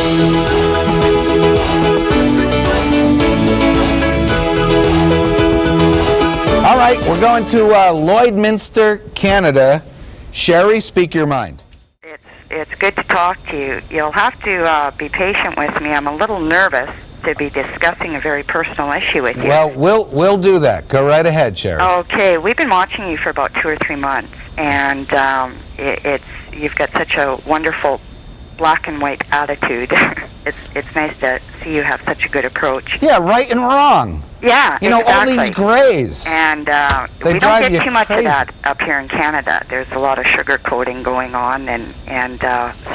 All right, we're going to Lloydminster, Canada. Sheri, speak your mind. It's good to talk to you. You'll have to be patient with me. I'm a little nervous to be discussing a very personal issue with you. Well, we'll do that. Go right ahead, Sheri. Okay, we've been watching you for about 2 or 3 months, and you've got such a wonderful black and white attitude. It's nice to see you have such a good approach. Yeah, right and wrong. Yeah, you know, exactly. all these grays. And we don't get too much of that up here in Canada. There's a lot of sugar coating going on, and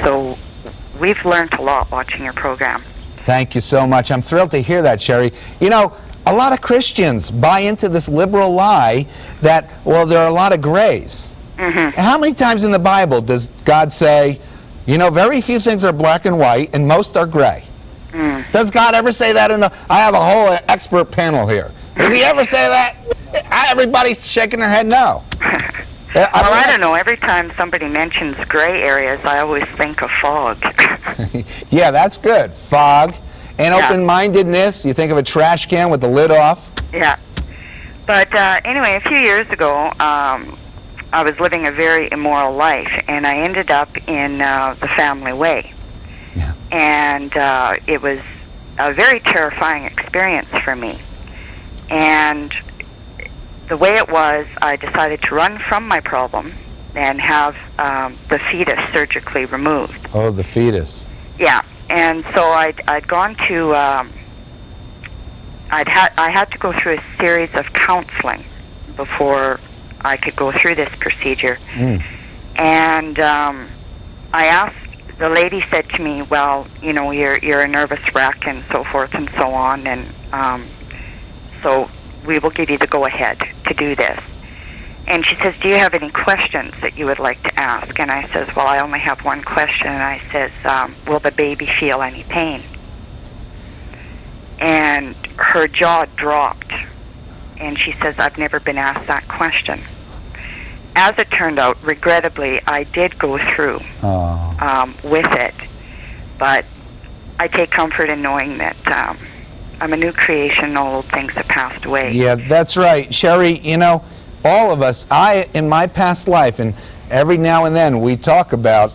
so we've learned a lot watching your program. Thank you so much. I'm thrilled to hear that, Sheri. You know, a lot of Christians buy into this liberal lie that, well, there are a lot of grays. Mm-hmm. How many times in the Bible does God say, you know, very few things are black and white, and most are gray? Mm. Does God ever say that in the... I have a whole expert panel here. Does he ever say that? Everybody's shaking their head no. Well, I don't know. Every time somebody mentions gray areas, I always think of fog. Yeah, that's good. Fog. And open-mindedness. You think of a trash can with the lid off. Yeah. But anyway, a few years ago, I was living a very immoral life, and I ended up in the family way. Yeah. And it was a very terrifying experience for me. And the way it was, I decided to run from my problem and have the fetus surgically removed. Oh, the fetus. Yeah. And so I'd gone to, I had to go through a series of counseling before I could go through this procedure. Mm. And I asked, the lady said to me, well, you know, you're a nervous wreck and so forth and so on, and so we will give you the go-ahead to do this. And she says, do you have any questions that you would like to ask? And I says, well, I only have one question. And I says, will the baby feel any pain? And her jaw dropped. And she says, I've never been asked that question. As it turned out, regrettably, I did go through with it. But I take comfort in knowing that I'm a new creation, all old things have passed away. Yeah, that's right. Sheri, you know, all of us, in my past life, and every now and then we talk about,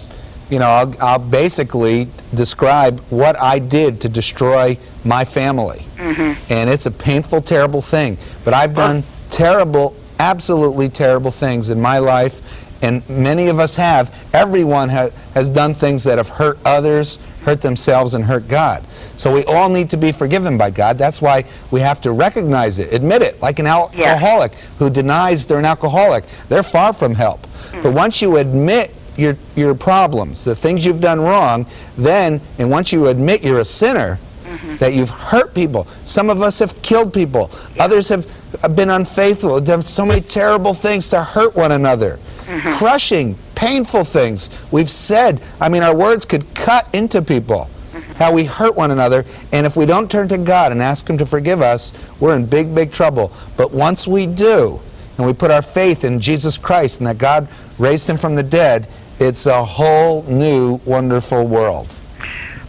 you know, I'll basically describe what I did to destroy my family. Mm-hmm. And it's a painful, terrible thing. But I've done terrible, absolutely terrible things in my life, and many of us have. Everyone has done things that have hurt others, hurt themselves, and hurt God. So we all need to be forgiven by God. That's why we have to recognize it, admit it, like an alcoholic who denies they're an alcoholic. They're far from help. Mm-hmm. But once you admit your problems, the things you've done wrong, and once you admit you're a sinner, that you've hurt people. Some of us have killed people. Others have been unfaithful, done so many terrible things to hurt one another. Crushing, painful things we've said. I mean, our words could cut into people. How we hurt one another, and if we don't turn to God and ask Him to forgive us, we're in big, big trouble. But once we do, and we put our faith in Jesus Christ and that God raised Him from the dead, it's a whole new, wonderful world.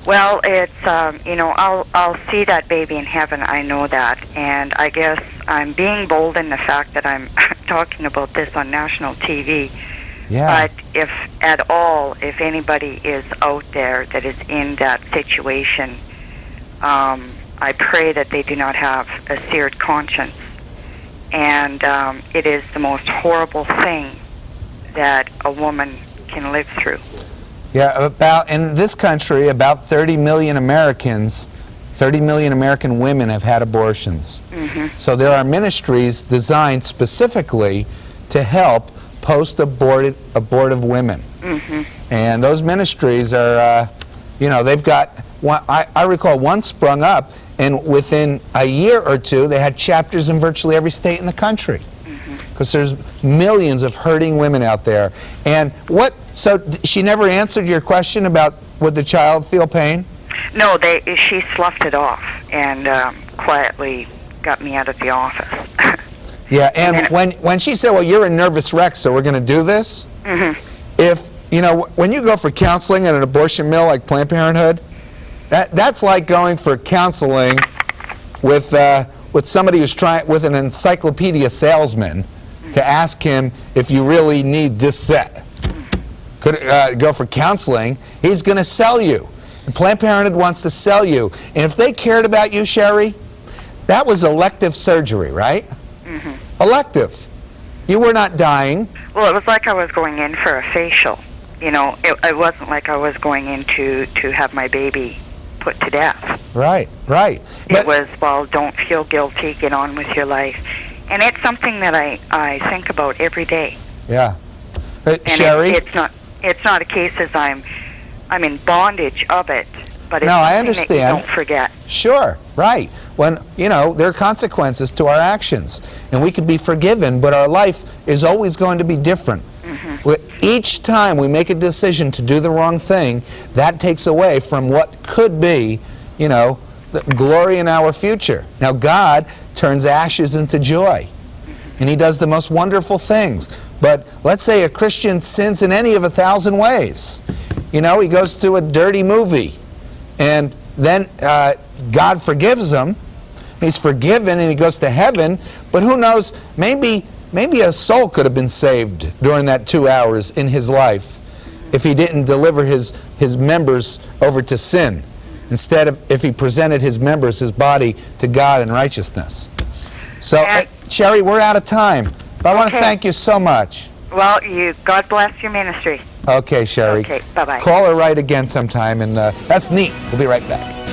Well, it's, you know, I'll see that baby in heaven, I know that, and I guess I'm being bold in the fact that I'm talking about this on national TV. Yeah. But if at all, if anybody is out there that is in that situation, I pray that they do not have a seared conscience. And it is the most horrible thing that a woman can live through. Yeah, in this country, about 30 million Americans, 30 million American women have had abortions. Mm-hmm. So there are ministries designed specifically to help post-abortive women. Mm-hmm. And those ministries are, you know, they've got, I recall one sprung up, and within a year or two, they had chapters in virtually every state in the country. Because there's millions of hurting women out there. And so she never answered your question about would the child feel pain? No, she sloughed it off and quietly got me out of the office. Yeah, and when she said, well, you're a nervous wreck, so we're going to do this, if, you know, when you go for counseling at an abortion mill like Planned Parenthood, That's like going for counseling with somebody who's with an encyclopedia salesman to ask him if you really need this set. Could go for counseling, he's going to sell you. And Planned Parenthood wants to sell you. And if they cared about you, Sheri, that was elective surgery, right? Mm-hmm. Elective. You were not dying. Well, it was like I was going in for a facial. You know, it wasn't like I was going in to have my baby put to death. Right, right. It was, well, don't feel guilty, get on with your life. And it's something that I think about every day. Yeah. And Sheri? It's not a case as I'm in bondage of it, but it's no, something I understand. that you don't forget. Sure, right. When, there are consequences to our actions, and we could be forgiven, but our life is always going to be different. Mm-hmm. Each time we make a decision to do the wrong thing, that takes away from what could be, the glory in our future. Now, God turns ashes into joy, and He does the most wonderful things. But let's say a Christian sins in any of 1,000 ways. He goes to a dirty movie, and then God forgives him. He's forgiven, and he goes to heaven. But who knows? Maybe a soul could have been saved during that 2 hours in his life if he didn't deliver his members over to sin, instead of if he presented his members, his body, to God in righteousness. So, Sheri, we're out of time. But I want to thank you so much. Well, God bless your ministry. Okay, Sheri. Okay, bye-bye. Call her right again sometime, and that's neat. We'll be right back.